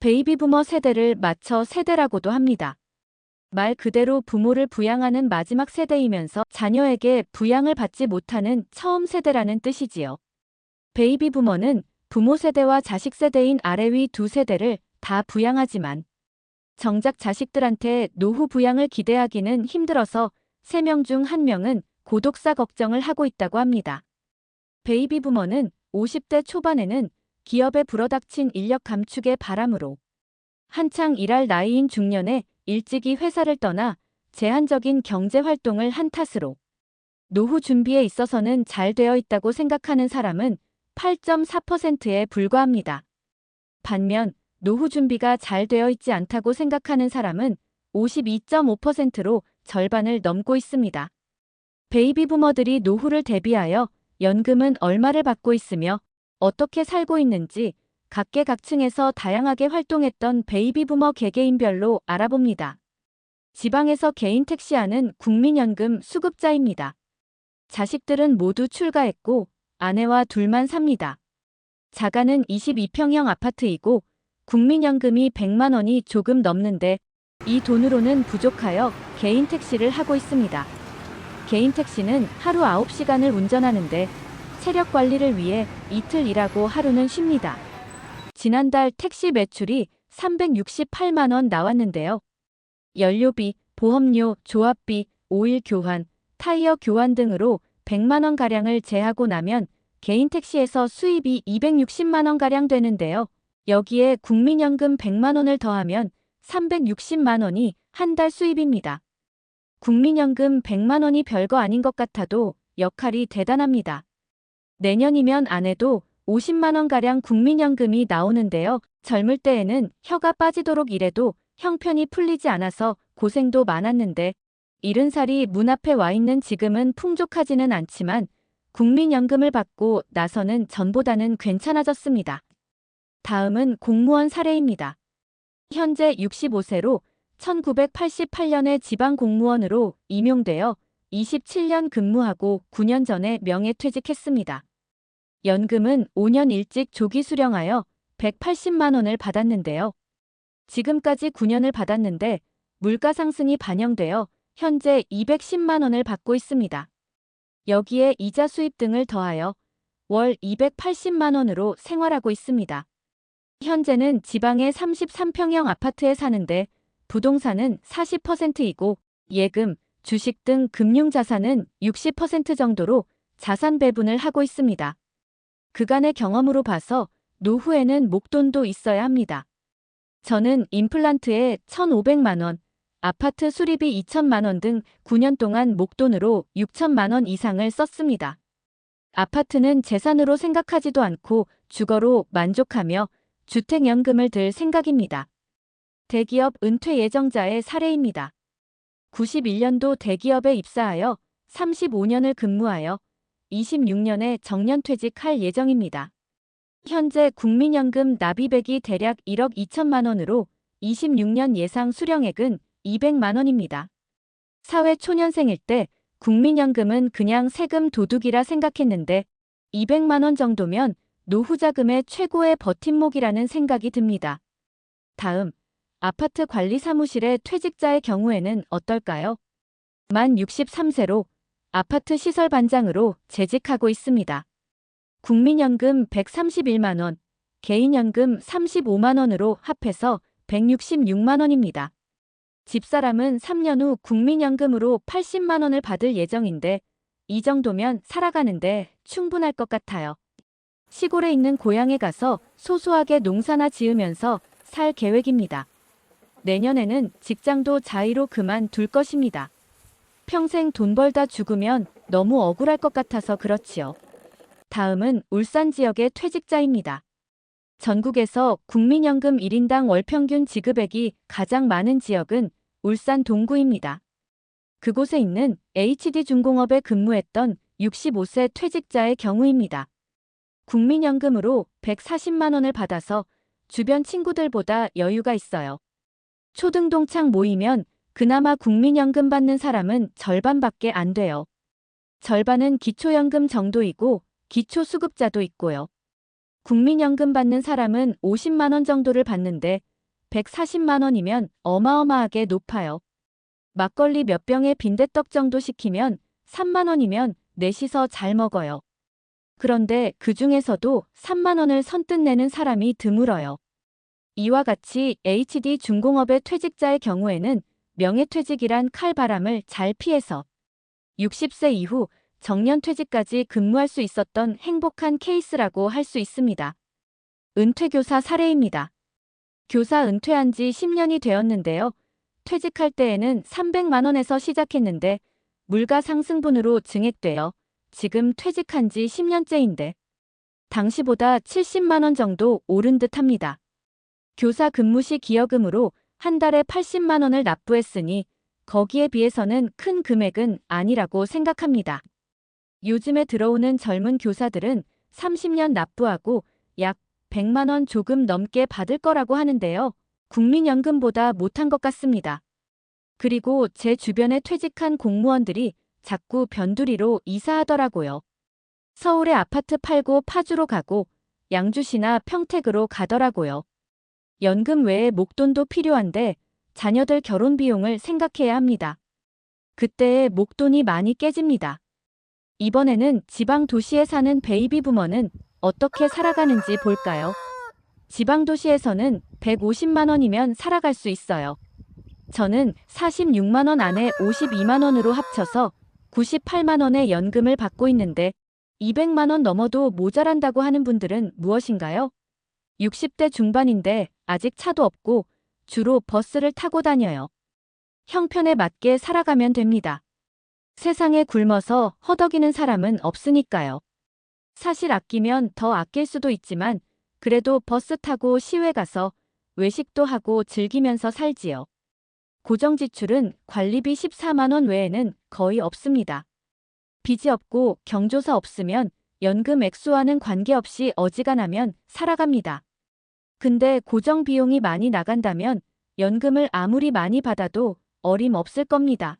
베이비부머 세대를 맞춰 세대라고도 합니다. 말 그대로 부모를 부양하는 마지막 세대이면서 자녀에게 부양을 받지 못하는 처음 세대라는 뜻이지요. 베이비부머는 부모 세대와 자식 세대인 아래 위 두 세대를 다 부양하지만 정작 자식들한테 노후 부양을 기대하기는 힘들어서 3명 중 1명은 고독사 걱정을 하고 있다고 합니다. 베이비부머는 50대 초반에는 기업에 불어닥친 인력 감축의 바람으로 한창 일할 나이인 중년에 일찍이 회사를 떠나 제한적인 경제 활동을 한 탓으로 노후 준비에 있어서는 잘 되어 있다고 생각하는 사람은 8.4%에 불과합니다. 반면 노후 준비가 잘 되어 있지 않다고 생각하는 사람은 52.5%로 절반을 넘고 있습니다. 베이비부머들이 노후를 대비하여 연금은 얼마를 받고 있으며 어떻게 살고 있는지 각계각층에서 다양하게 활동했던 베이비부머 개개인별로 알아봅니다. 지방에서 개인 택시하는 국민연금 수급자입니다. 자식들은 모두 출가했고 아내와 둘만 삽니다. 자가는 22평형 아파트이고 국민연금이 100만 원이 조금 넘는데 이 돈으로는 부족하여 개인 택시를 하고 있습니다. 개인 택시는 하루 9시간을 운전하는데 체력 관리를 위해 이틀 일하고 하루는 쉽니다. 지난달 택시 매출이 368만 원 나왔는데요. 연료비, 보험료, 조합비, 오일 교환, 타이어 교환 등으로 100만 원가량을 제하고 나면 개인 택시에서 수입이 260만 원가량 되는데요. 여기에 국민연금 100만 원을 더하면 360만 원이 한 달 수입입니다. 국민연금 100만 원이 별거 아닌 것 같아도 역할이 대단합니다. 내년이면 안 해도 50만 원가량 국민연금이 나오는데요. 젊을 때에는 혀가 빠지도록 일해도 형편이 풀리지 않아서 고생도 많았는데 70살이 문 앞에 와 있는 지금은 풍족하지는 않지만 국민연금을 받고 나서는 전보다는 괜찮아졌습니다. 다음은 공무원 사례입니다. 현재 65세로 1988년에 지방공무원으로 임용되어 27년 근무하고 9년 전에 명예퇴직했습니다. 연금은 5년 일찍 조기 수령하여 180만 원을 받았는데요. 지금까지 9년을 받았는데 물가 상승이 반영되어 현재 210만 원을 받고 있습니다. 여기에 이자 수입 등을 더하여 월 280만 원으로 생활하고 있습니다. 현재는 지방의 33평형 아파트에 사는데 부동산은 40%이고 예금, 주식 등 금융자산은 60% 정도로 자산 배분을 하고 있습니다. 그간의 경험으로 봐서 노후에는 목돈도 있어야 합니다. 저는 임플란트에 1,500만 원, 아파트 수리비 2천만 원 등 9년 동안 목돈으로 6천만 원 이상을 썼습니다. 아파트는 재산으로 생각하지도 않고 주거로 만족하며 주택연금을 들 생각입니다. 대기업 은퇴 예정자의 사례입니다. 91년도 대기업에 입사하여 35년을 근무하여 26년에 정년퇴직할 예정입니다. 현재 국민연금 납입액이 대략 1억 2천만 원으로 26년 예상 수령액은 200만 원입니다. 사회 초년생일 때 국민연금은 그냥 세금 도둑이라 생각했는데 200만 원 정도면 노후자금의 최고의 버팀목이라는 생각이 듭니다. 다음, 아파트 관리 사무실의 퇴직자의 경우에는 어떨까요? 만 63세로 아파트 시설 반장으로 재직하고 있습니다. 국민연금 131만 원, 개인연금 35만 원으로 합해서 166만 원입니다. 집사람은 3년 후 국민연금으로 80만 원을 받을 예정인데 이 정도면 살아가는데 충분할 것 같아요. 시골에 있는 고향에 가서 소소하게 농사나 지으면서 살 계획입니다. 내년에는 직장도 자의로 그만둘 것입니다. 평생 돈 벌다 죽으면 너무 억울할 것 같아서 그렇지요. 다음은 울산 지역의 퇴직자입니다. 전국에서 국민연금 1인당 월평균 지급액이 가장 많은 지역은 울산 동구입니다. 그곳에 있는 HD중공업에 근무했던 65세 퇴직자의 경우입니다. 국민연금으로 140만 원을 받아서 주변 친구들보다 여유가 있어요. 초등동창 모이면 그나마 국민연금 받는 사람은 절반밖에 안 돼요. 절반은 기초연금 정도이고 기초수급자도 있고요. 국민연금 받는 사람은 50만 원 정도를 받는데 140만 원이면 어마어마하게 높아요. 막걸리 몇 병에 빈대떡 정도 시키면 3만 원이면 넷이서 잘 먹어요. 그런데 그 중에서도 3만 원을 선뜻 내는 사람이 드물어요. 이와 같이 HD 중공업의 퇴직자의 경우에는 명예퇴직이란 칼바람을 잘 피해서 60세 이후 정년퇴직까지 근무할 수 있었던 행복한 케이스라고 할 수 있습니다. 은퇴교사 사례입니다. 교사 은퇴한 지 10년이 되었는데요. 퇴직할 때에는 300만 원에서 시작했는데 물가 상승분으로 증액되어 지금 퇴직한 지 10년째인데 당시보다 70만 원 정도 오른 듯 합니다. 교사 근무 시 기여금으로 한 달에 80만 원을 납부했으니 거기에 비해서는 큰 금액은 아니라고 생각합니다. 요즘에 들어오는 젊은 교사들은 30년 납부하고 약 100만 원 조금 넘게 받을 거라고 하는데요. 국민연금보다 못한 것 같습니다. 그리고 제 주변에 퇴직한 공무원들이 자꾸 변두리로 이사하더라고요. 서울에 아파트 팔고 파주로 가고 양주시나 평택으로 가더라고요. 연금 외에 목돈도 필요한데 자녀들 결혼 비용을 생각해야 합니다. 그때에 목돈이 많이 깨집니다. 이번에는 지방 도시에 사는 베이비 부머는 어떻게 살아가는지 볼까요? 지방 도시에서는 150만 원이면 살아갈 수 있어요. 저는 46만 원 안에 52만 원으로 합쳐서 98만 원의 연금을 받고 있는데 200만 원 넘어도 모자란다고 하는 분들은 무엇인가요? 60대 중반인데 아직 차도 없고 주로 버스를 타고 다녀요. 형편에 맞게 살아가면 됩니다. 세상에 굶어서 허덕이는 사람은 없으니까요. 사실 아끼면 더 아낄 수도 있지만 그래도 버스 타고 시외 가서 외식도 하고 즐기면서 살지요. 고정지출은 관리비 14만 원 외에는 거의 없습니다. 빚이 없고 경조사 없으면 연금 액수와는 관계없이 어지간하면 살아갑니다. 근데 고정 비용이 많이 나간다면 연금을 아무리 많이 받아도 어림없을 겁니다.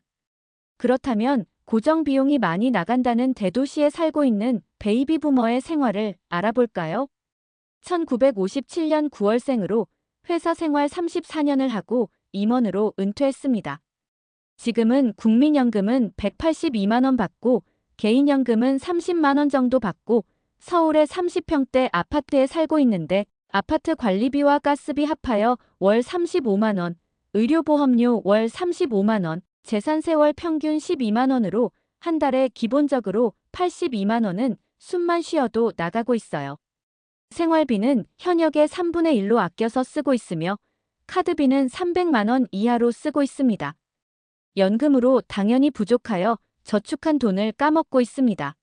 그렇다면 고정 비용이 많이 나간다는 대도시에 살고 있는 베이비 부머의 생활을 알아볼까요? 1957년 9월생으로 회사 생활 34년을 하고 임원으로 은퇴했습니다. 지금은 국민연금은 182만 원 받고 개인연금은 30만 원 정도 받고 서울의 30평대 아파트에 살고 있는데 아파트 관리비와 가스비 합하여 월 35만 원, 의료보험료 월 35만 원, 재산세월 평균 12만 원으로 한 달에 기본적으로 82만 원은 숨만 쉬어도 나가고 있어요. 생활비는 현역의 3분의 1로 아껴서 쓰고 있으며 카드비는 300만 원 이하로 쓰고 있습니다. 연금으로 당연히 부족하여 저축한 돈을 까먹고 있습니다.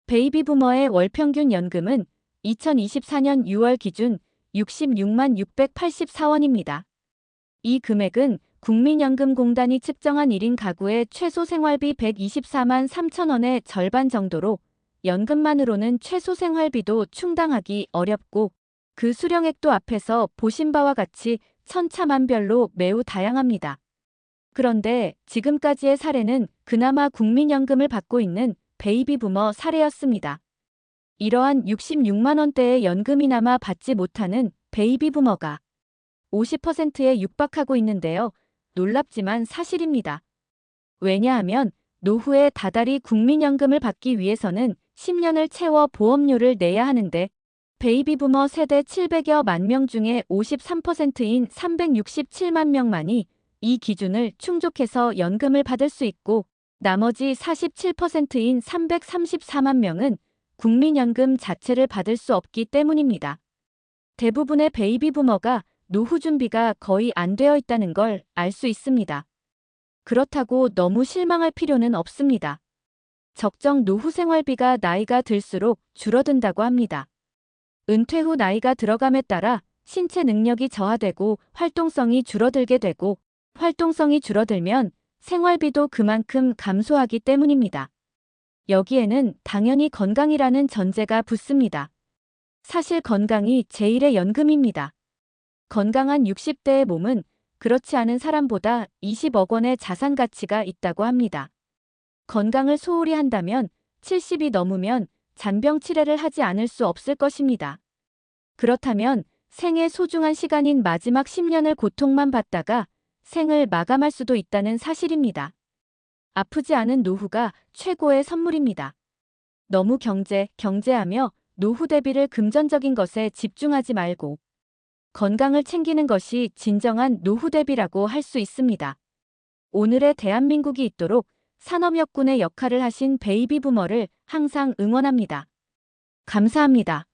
베이비 부머의 월평균 연금은 2024년 6월 기준 66만 684원입니다. 이 금액은 국민연금공단이 측정한 1인 가구의 최소 생활비 124만 3천 원의 절반 정도로 연금만으로는 최소 생활비도 충당하기 어렵고 그 수령액도 앞에서 보신 바와 같이 천차만별로 매우 다양합니다. 그런데 지금까지의 사례는 그나마 국민연금을 받고 있는 베이비 부머 사례였습니다. 이러한 66만 원대의 연금이나마 받지 못하는 베이비 부머가 50%에 육박하고 있는데요. 놀랍지만 사실입니다. 왜냐하면 노후에 다달이 국민연금을 받기 위해서는 10년을 채워 보험료를 내야 하는데 베이비 부머 세대 700여만 명 중에 53%인 367만 명만이 이 기준을 충족해서 연금을 받을 수 있고 나머지 47%인 334만 명은 국민연금 자체를 받을 수 없기 때문입니다. 대부분의 베이비 부머가 노후 준비가 거의 안 되어 있다는 걸 알 수 있습니다. 그렇다고 너무 실망할 필요는 없습니다. 적정 노후 생활비가 나이가 들수록 줄어든다고 합니다. 은퇴 후 나이가 들어감에 따라 신체 능력이 저하되고 활동성이 줄어들게 되고 활동성이 줄어들면 생활비도 그만큼 감소하기 때문입니다. 여기에는 당연히 건강이라는 전제가 붙습니다. 사실 건강이 제일의 연금입니다. 건강한 60대의 몸은 그렇지 않은 사람보다 20억 원의 자산 가치가 있다고 합니다. 건강을 소홀히 한다면 70이 넘으면 잔병 치레를 하지 않을 수 없을 것입니다. 그렇다면 생의 소중한 시간인 마지막 10년을 고통만 받다가 생을 마감할 수도 있다는 사실입니다. 아프지 않은 노후가 최고의 선물입니다. 너무 경제하며 노후 대비를 금전적인 것에 집중하지 말고 건강을 챙기는 것이 진정한 노후 대비라고 할 수 있습니다. 오늘의 대한민국이 있도록 산업혁군의 역할을 하신 베이비 부머를 항상 응원합니다. 감사합니다.